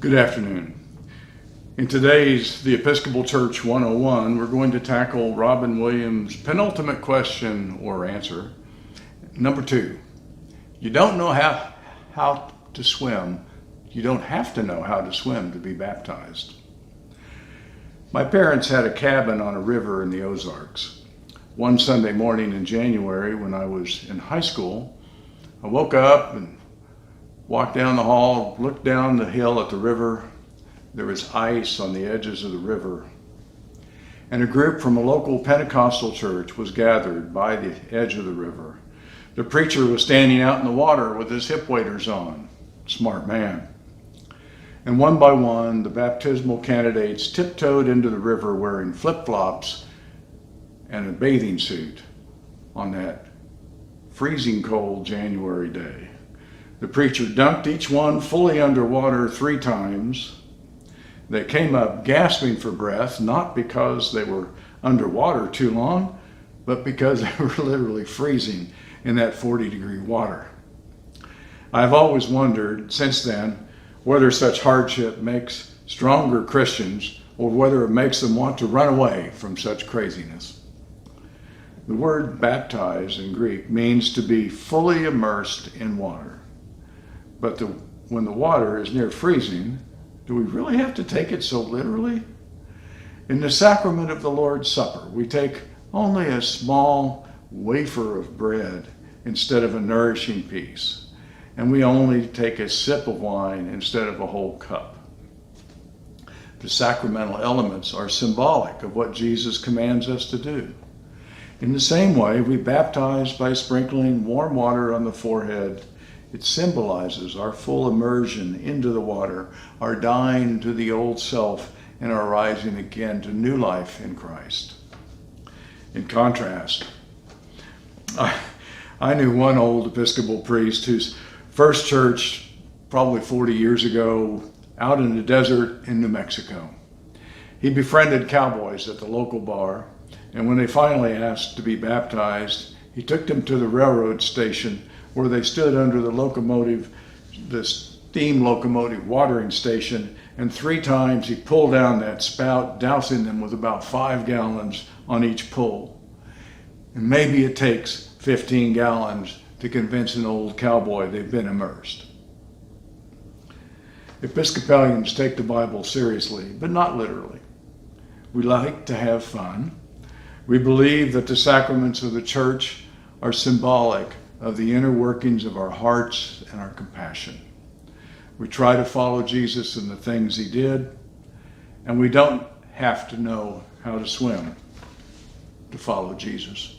Good afternoon. In today's The Episcopal Church 101, we're going to tackle Robin Williams' penultimate question or answer. Number 2, you don't know how to swim. You don't have to know how to swim to be baptized. My parents had a cabin on a river in the Ozarks. One Sunday morning in January when I was in high school, I woke up and walked down the hall, looked down the hill at the river. There was ice on the edges of the river. And a group from a local Pentecostal church was gathered by the edge of the river. The preacher was standing out in the water with his hip waders on. Smart man. And one by one, the baptismal candidates tiptoed into the river wearing flip-flops and a bathing suit on that freezing cold January day. The preacher dunked each one fully underwater 3 times. They came up gasping for breath, not because they were underwater too long, but because they were literally freezing in that 40-degree water. I've always wondered since then whether such hardship makes stronger Christians or whether it makes them want to run away from such craziness. The word baptize in Greek means to be fully immersed in water. But when the water is near freezing, do we really have to take it so literally? In the sacrament of the Lord's Supper, we take only a small wafer of bread instead of a nourishing piece, and we only take a sip of wine instead of a whole cup. The sacramental elements are symbolic of what Jesus commands us to do. In the same way, we baptize by sprinkling warm water on the forehead. It symbolizes our full immersion into the water, our dying to the old self, and our rising again to new life in Christ. In contrast, I knew one old Episcopal priest whose first church, probably 40 years ago, out in the desert in New Mexico. He befriended cowboys at the local bar, and when they finally asked to be baptized, he took them to the railroad station where they stood under the steam locomotive watering station, and 3 times he pulled down that spout, dousing them with about 5 gallons on each pull. And maybe it takes 15 gallons to convince an old cowboy they've been immersed. Episcopalians take the Bible seriously, but not literally. We like to have fun. We believe that the sacraments of the church are symbolic of the inner workings of our hearts and our compassion. We try to follow Jesus in the things he did, and we don't have to know how to swim to follow Jesus.